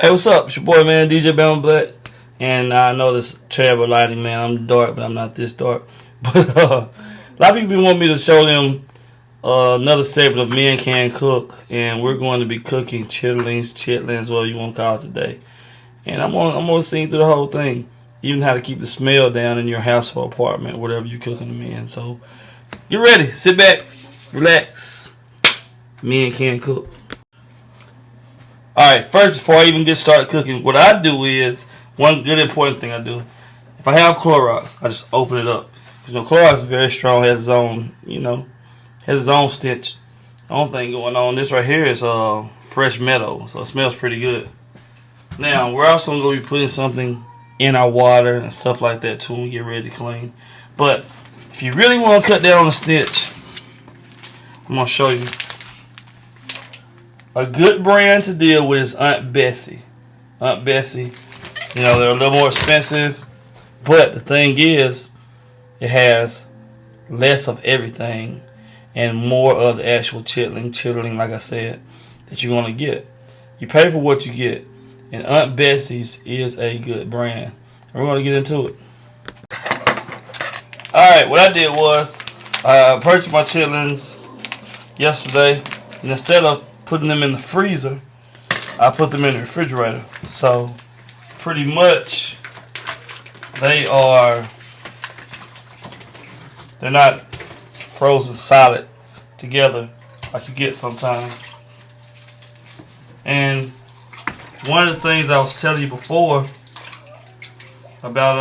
Hey, what's up? It's your boy, man, DJ Bama Black. And I know this terrible lighting, man. I'm dark, but I'm not this dark. But a lot of people want me to show them another segment of Men Can Cook. And we're going to be cooking chitterlings, whatever you want to call it today. And I'm gonna sing through the whole thing. Even how to keep the smell down in your house or apartment, whatever you're cooking them in. So get ready. Sit back. Relax. Men Can Cook. Alright, first, before I even get started cooking, what I do is, one good important thing I do, if I have Clorox, I just open it up. Because Clorox is very strong, has its own, has its own stench. The only thing going on, this right here is fresh meadow, so it smells pretty good. Now, we're also going to be putting something in our water and stuff like that too when we get ready to clean. But, if you really want to cut down on the stench, I'm going to show you. A good brand to deal with is Aunt Bessie. Aunt Bessie, they're a little more expensive, but the thing is, it has less of everything and more of the actual chitterling, like I said, that you're going to get. You pay for what you get, and Aunt Bessie's is a good brand. And we're going to get into it. Alright, what I did was, I purchased my chitterlings yesterday, and instead of putting them in the freezer, I put them in the refrigerator. So pretty much they're not frozen solid together like you get sometimes. And one of the things I was telling you before about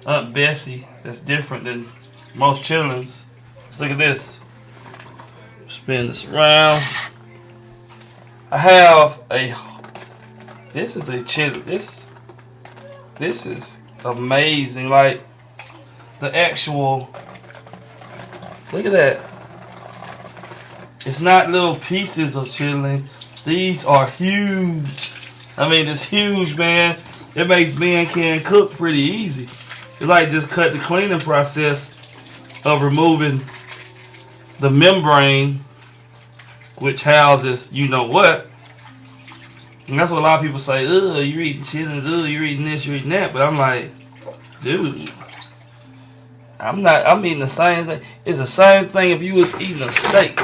Aunt Bessie that's different than most chitterlings. Let's look at this. Spin this around. I have this is a chili. This is amazing. Like the actual, look at that. It's not little pieces of chili. These are huge. I mean, it's huge, man. It makes Men Can Cook pretty easy. It's like just cut the cleaning process of removing the membrane, which houses you know what. And that's what a lot of people say, ugh, you're eating chitlings, ugh, you're eating this, you're eating that. But I'm like, dude, I'm eating the same thing. It's the same thing if you was eating a steak.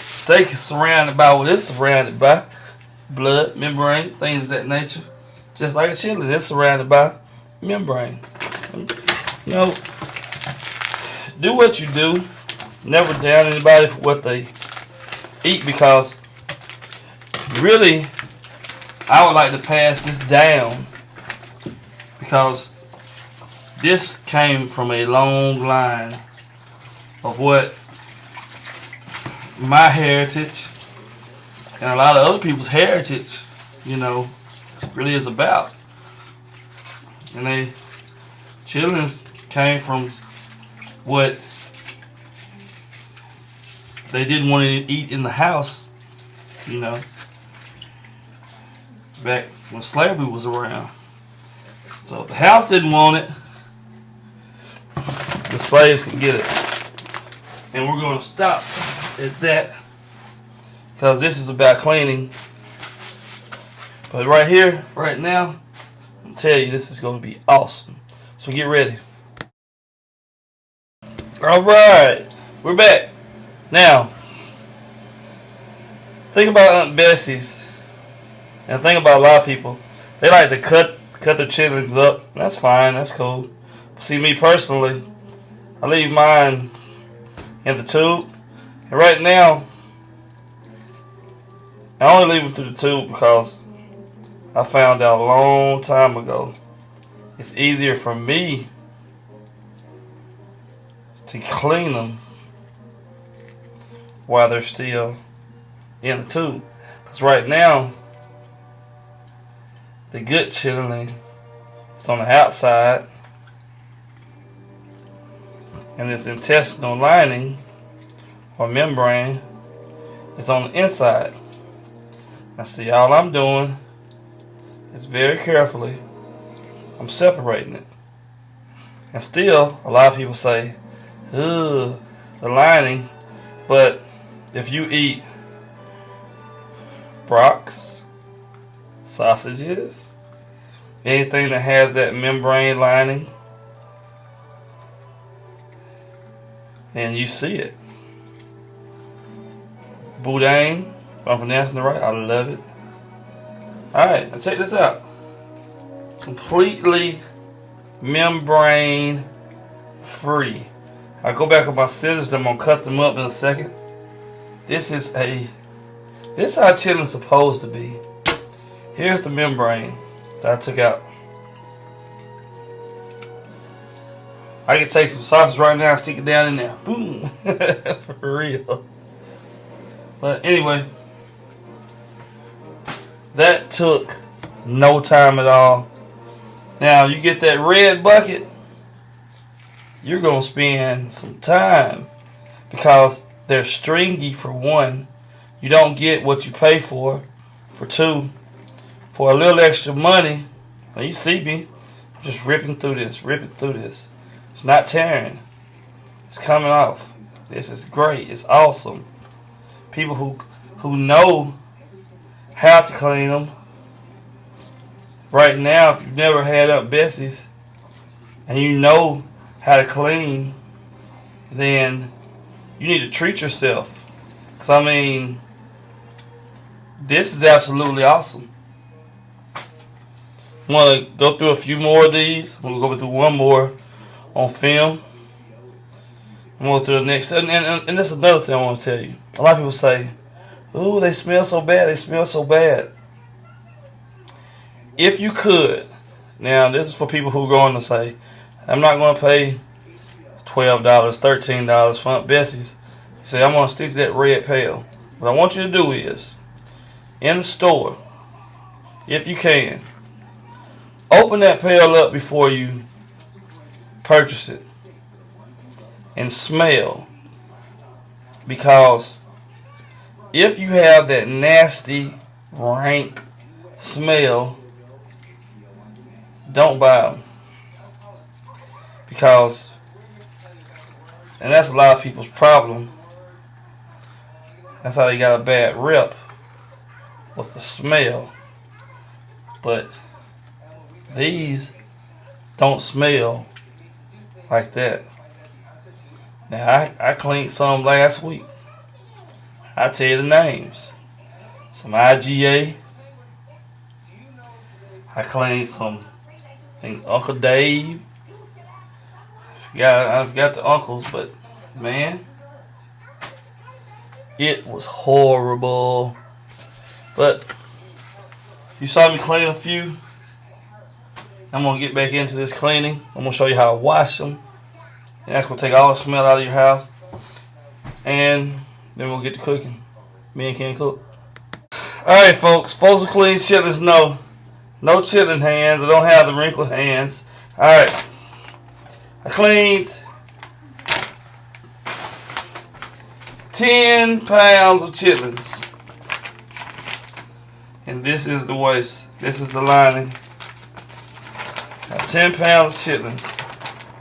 Steak is surrounded by what it's surrounded by. Blood, membrane, things of that nature. Just like a chitlin, it's surrounded by membrane. Do what you do. Never down anybody for what they eat, because really I would like to pass this down, because this came from a long line of what my heritage and a lot of other people's heritage really is about. And chitterlings came from what they didn't want to eat in the house, back when slavery was around. So if the house didn't want it, the slaves could get it. And we're going to stop at that, because this is about cleaning. But right here, right now, I'm telling you, this is going to be awesome. So get ready. Alright, we're back. Now, think about Aunt Bessie's, and think about a lot of people. They like to cut their chitterlings up. That's fine, that's cool. See, me personally, I leave mine in the tube. And right now, I only leave them through the tube because I found out a long time ago it's easier for me to clean them while they're still in the tube. Because right now, the good chitterling is on the outside, and this intestinal lining or membrane is on the inside. Now see, all I'm doing is very carefully, I'm separating it. And still, a lot of people say, ugh, the lining. But if you eat Brock's, sausages, anything that has that membrane lining, and you see it. Boudin, if I'm pronouncing it right, I love it. Alright, now check this out. Completely membrane free. I go back with my scissors, I'm gonna cut them up in a second. This is how chittling's supposed to be. Here's the membrane that I took out. I can take some sausage right now and stick it down in there. Boom. For real. But anyway, that took no time at all. Now you get that red bucket, you're gonna spend some time because they're stringy for one. You don't get what you pay for two. For a little extra money, now you see me, I'm just ripping through this. It's not tearing. It's coming off. This is great. It's awesome. People who know how to clean them. Right now, if you've never had Aunt Bessie's and you know how to clean, then you need to treat yourself. Because, I mean, this is absolutely awesome. I'm going to go through a few more of these. We'll go through one more on film. I'm going to go through the next. And that's another thing I want to tell you. A lot of people say, ooh, they smell so bad. They smell so bad. If you could, now this is for people who are going to say, I'm not going to pay $12, $13 for Aunt Bessie's. You say, I'm going to stick to that red pail. What I want you to do is, in the store, if you can, open that pail up before you purchase it and smell. Because if you have that nasty, rank smell, don't buy them. Because, and that's a lot of people's problem, that's how they got a bad rep with the smell. But these don't smell like that. Now I cleaned some last week. I'll tell you the names. Some IGA. I cleaned some, I think, Uncle Dave. I forgot the uncles, but man, it was horrible. But you saw me clean a few. I'm going to get back into this cleaning. I'm going to show you how to wash them. And that's going to take all the smell out of your house. And then we'll get to cooking. Me and Ken cook. Alright, folks. Folks who clean chitlings know. No chitlin hands. I don't have the wrinkled hands. Alright. I cleaned 10 pounds of chitlins. And this is the waste. This is the lining. 10 pounds of chitlins.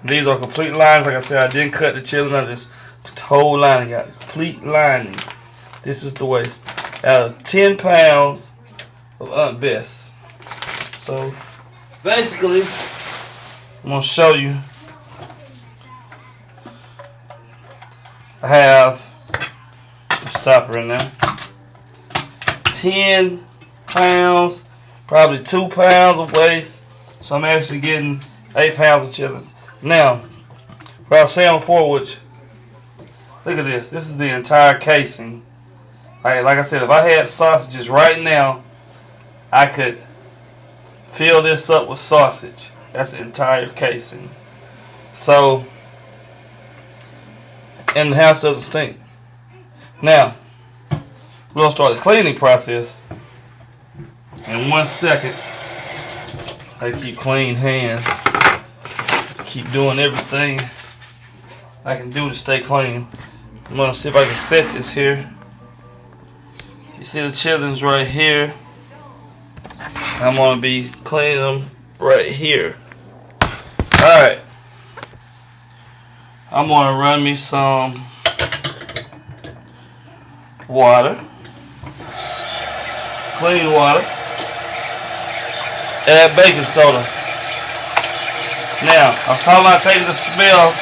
These are complete lines. Like I said, I didn't cut the chitlin. I just took the whole lining out. Complete lining. This is the waste. Out of 10 pounds of Aunt Bess. So, basically, I'm going to show you. I have, stop right now, 10 pounds, probably 2 pounds of waste. So I'm actually getting 8 pounds of chitlins. Now, what I was saying before, which, look at this. This is the entire casing. Like I said, if I had sausages right now, I could fill this up with sausage. That's the entire casing. So, and the house doesn't stink. Now, we're going to start the cleaning process in 1 second. I keep clean hands. Keep doing everything I can do to stay clean. I'm going to see if I can set this here. You see the chitlins right here. I'm going to be cleaning them right here. Alright. I'm going to run me some water. Clean water. add baking soda. Now, I'm talking about taking the smell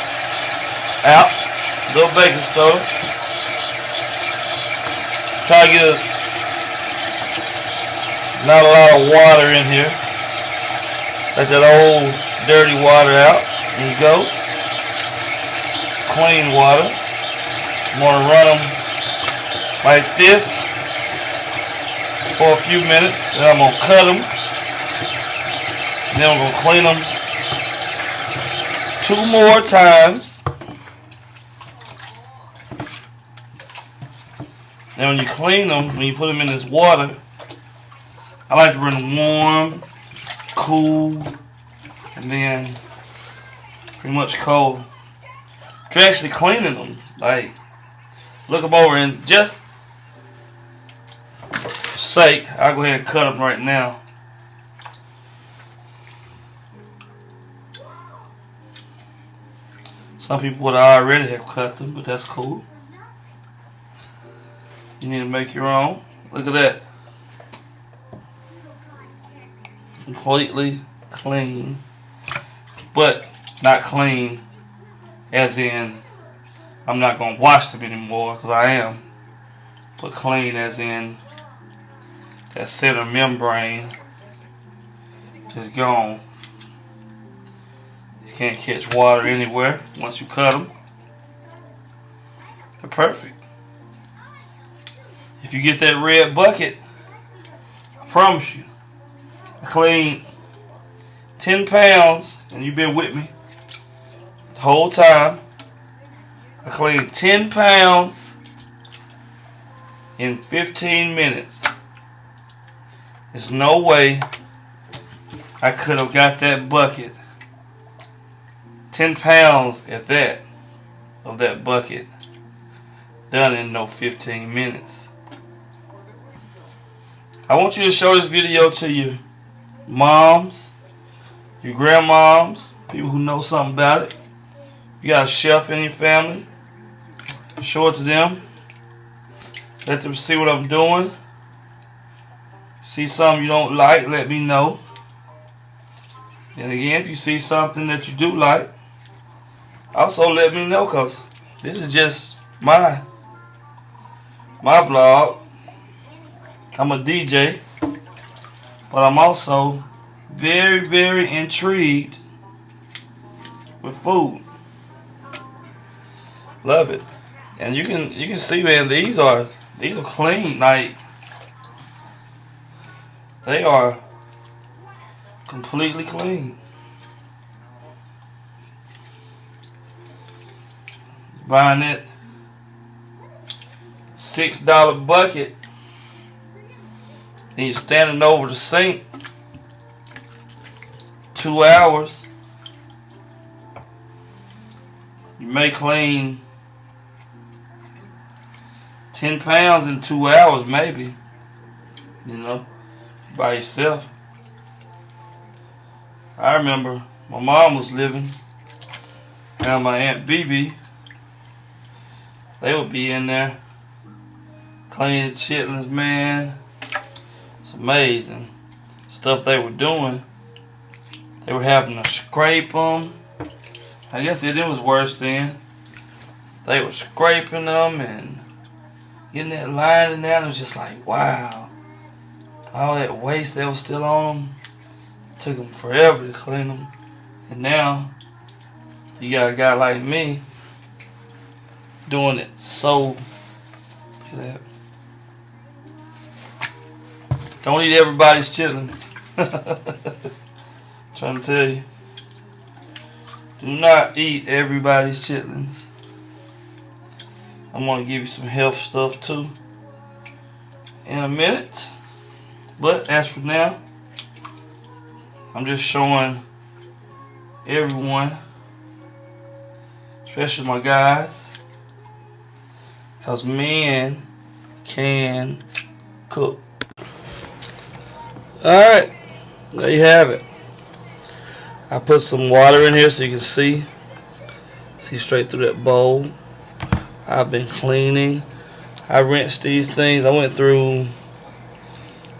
out. A little baking soda. Try to get not a lot of water in here. Let that old dirty water out. There you go. Clean water. I'm going to run them like this for a few minutes. Then I'm going to cut them. Then I'm going to clean them 2 more times. Now when you clean them, when you put them in this water, I like to run them warm, cool, and then pretty much cold. To actually cleaning them, like, look them over and just for sake, I'll go ahead and cut them right now. Some people would already have cut them, but that's cool. You need to make your own. Look at that. Completely clean. But not clean as in I'm not going to wash them anymore, because I am. But clean as in that center membrane is gone. You can't catch water anywhere once you cut them. They're perfect. If you get that red bucket, I promise you, I cleaned 10 pounds, and you've been with me the whole time. I cleaned 10 pounds in 15 minutes. There's no way I could have got that bucket, 10 pounds at that, of that bucket, done in no 15 minutes. I want you to show this video to your moms, your grandmoms, people who know something about it. You got a chef in your family, show it to them. Let them see what I'm doing. See something you don't like, let me know. And again, if you see something that you do like, also let me know, because this is just my blog. I'm a DJ, but I'm also very, very intrigued with food. Love it. And you can see, man, these are clean. Like, they are completely clean. Buying that $6 bucket, and you're standing over the sink 2 hours. You may clean 10 pounds in 2 hours, maybe. You know, by yourself. I remember my mom was living, and my Aunt BB, they would be in there cleaning chitlings, man. It's amazing stuff they were doing. They were having to scrape them. I guess it was worse then. They were scraping them and getting that line in there. It was just like, wow. All that waste that was still on them. It took them forever to clean them. And now, you got a guy like me doing it so. Look at that. Don't eat everybody's chitlings. Trying to tell you. Do not eat everybody's chitlings. I'm going to give you some health stuff too in a minute. But as for now, I'm just showing everyone, especially my guys, because men can cook. Alright, there you have it. I put some water in here so you can see straight through that bowl. I've been cleaning. I rinsed these things. I went through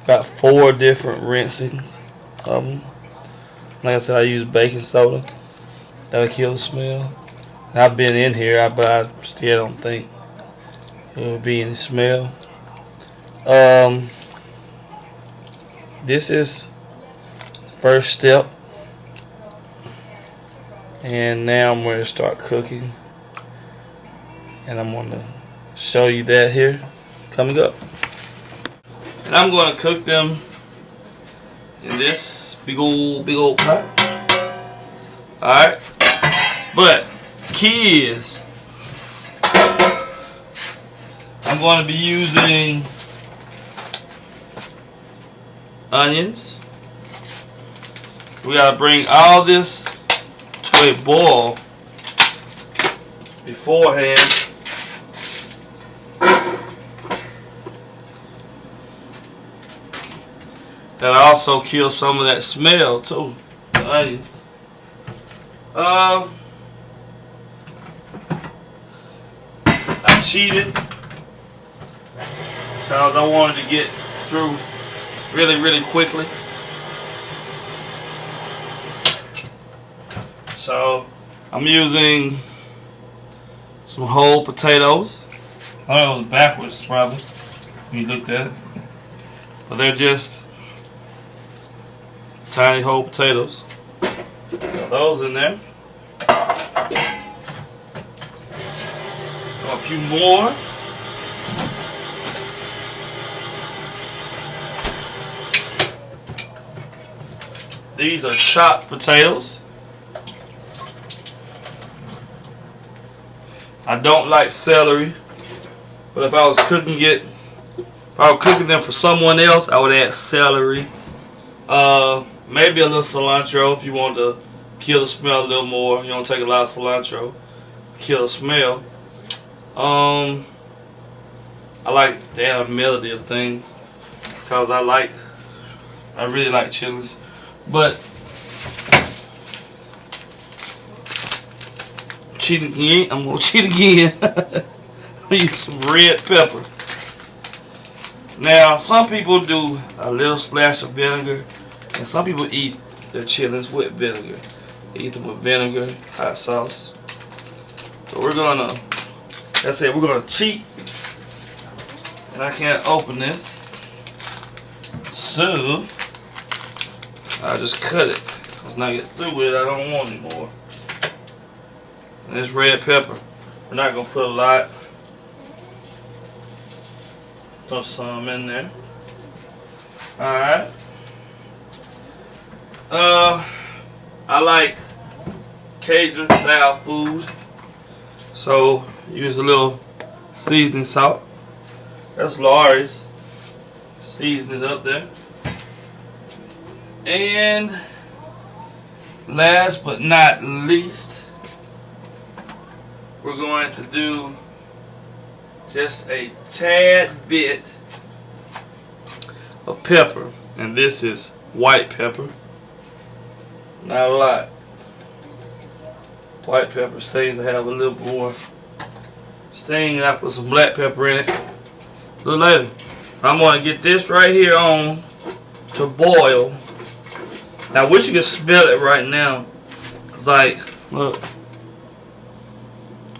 about 4 different rinsings. Like I said, I use baking soda. That'll kill the smell. I've been in here, but I still don't think it will be any smell. This is the first step. And now I'm going to start cooking. And I'm going to show you that here coming up. And I'm going to cook them in this big old pot. Alright. But key is I'm going to be using onions. We got to bring all this to a boil beforehand. That also kills some of that smell too, the onions. I cheated because I wanted to get through really quickly. So I'm using some whole potatoes. I thought it was backwards probably when you looked at it. But they're just tiny whole potatoes. Got those in there. A few more. These are chopped potatoes. I don't like celery, but if I was cooking them for someone else, I would add celery. Maybe a little cilantro if you want to kill the smell a little more. You don't take a lot of cilantro, kill the smell. I like to add a melody of things because I really like chitlings. But I'm gonna cheat again. I'm gonna use some red pepper. Now, some people do a little splash of vinegar, and some people eat their chitlings with vinegar. They eat them with vinegar, hot sauce. So we're gonna cheat. And I can't open this. So I just cut it. Because when I get through with it, I don't want any more. And this red pepper, we're not gonna put a lot. Throw some in there. Alright. I like Cajun style food. So use a little seasoning salt. That's Lori's. Season it up there. And last but not least, we're going to do just a tad bit of pepper. And this is white pepper. Not a lot. White pepper seems to have a little more sting, and I put some black pepper in it a little later. I'm going to get this right here on to boil. Now I wish you could smell it right now. It's like, look.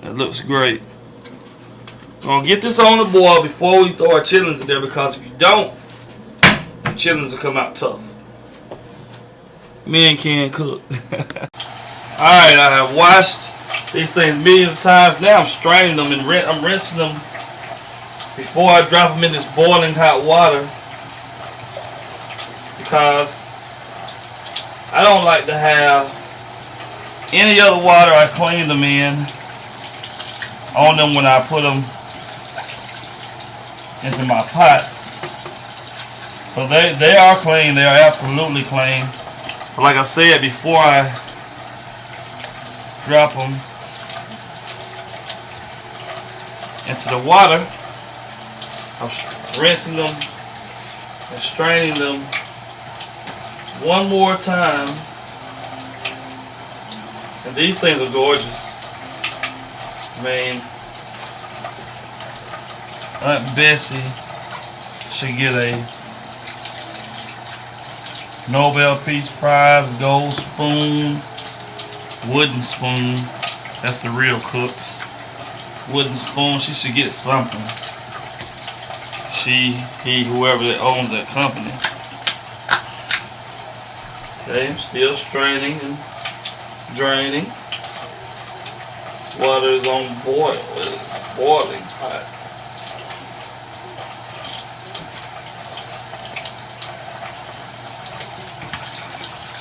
It looks great. We're going to get this on the boil before we throw our chitlings in there, because if you don't, the chitlings will come out tough. Men can't cook. Alright, I have washed these things millions of times. Now I'm straining them and I'm rinsing them before I drop them in this boiling hot water, because I don't like to have any other water I clean them in on them when I put them into my pot. So they are clean. They are absolutely clean. But like I said, before I drop them into the water, I'm rinsing them and straining them one more time. And these things are gorgeous. I mean, Aunt Bessie should get a Nobel Peace Prize, gold spoon, wooden spoon. That's the real cooks. Wooden spoon, she should get something. She, he, whoever that owns that company. Okay, I'm still straining and draining. Water is on boil. It's boiling hot.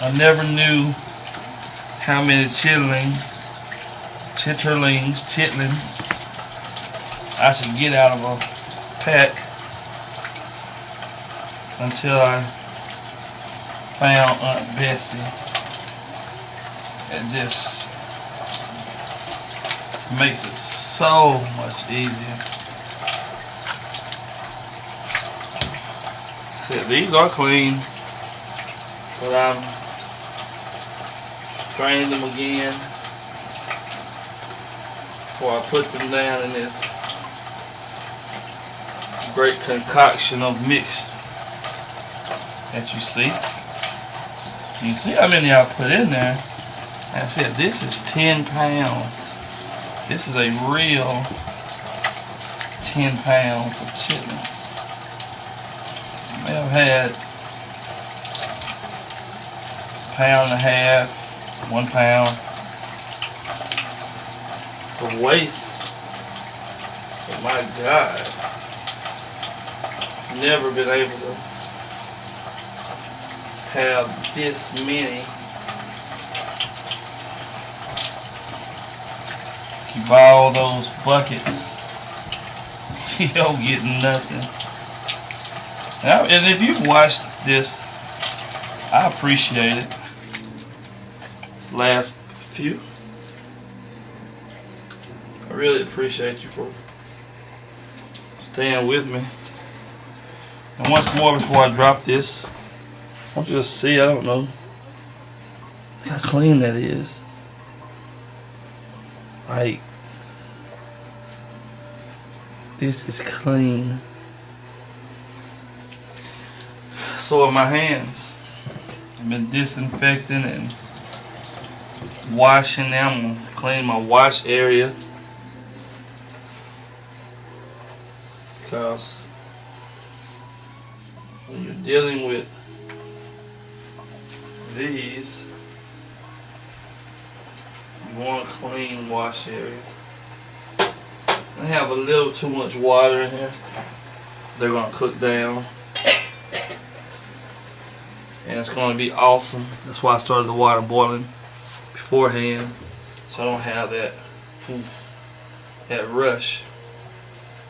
I never knew how many chitterlings I should get out of a pack until I found Aunt Bessie. It just makes it so much easier. See, these are clean, but I'm drain them again before I put them down in this great concoction of mix that you see. You see how many I put in there. I said this is 10 pounds. This is a real 10 pounds of chitlins. I may have had a pound and a half, 1 pound of waste. But my God, never been able to have this many. You buy all those buckets, you don't get nothing. Now, and if you've watched this, I appreciate it. This last few, I really appreciate you for staying with me. And once more, before I drop this, I want you to see, I don't know how clean that is. Like, this is clean. So are my hands. I've been disinfecting and washing them. I'm gonna clean my wash area, because when you're dealing with these, you want a clean wash area. I have a little too much water in here. They're gonna cook down, and it's gonna be awesome. That's why I started the water boiling beforehand, so I don't have that rush.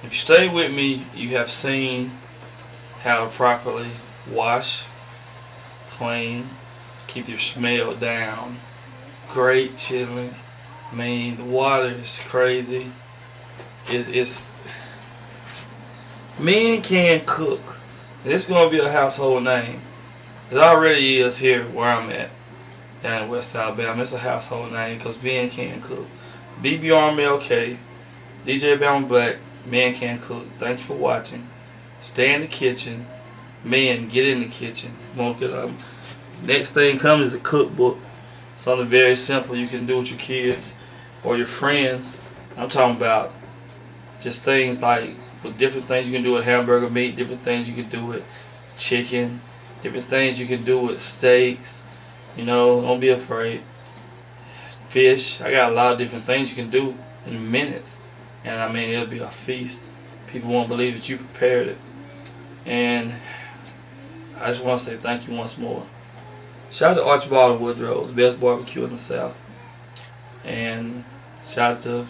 If you stay with me, you have seen how to properly wash, clean, keep your smell down. Great chitlings. I mean, the water is crazy. It's men can cook. It's gonna be a household name. It already is here where I'm at, down in West Alabama. It's a household name because men can cook. BBRMLK, DJ Bama Black, men can cook. Thank you for watching. Stay in the kitchen. Men, get in the kitchen. Next thing comes is a cookbook. Something very simple you can do with your kids or your friends. I'm talking about just things like with different things you can do with hamburger meat, different things you can do with chicken, different things you can do with steaks. You know, don't be afraid. Fish, I got a lot of different things you can do in minutes. And I mean, it'll be a feast. People won't believe that you prepared it. And I just want to say thank you once more. Shout out to Archibald and Woodrow's, best barbecue in the South. And shout out to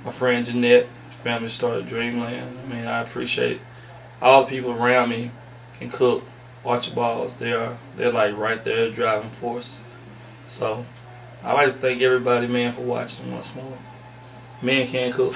my friend Jeanette, family started Dreamland. I mean, I appreciate all the people around me can cook. Archibald's, they're like right there, driving force. So I'd like to thank everybody, man, for watching once more. Men can cook.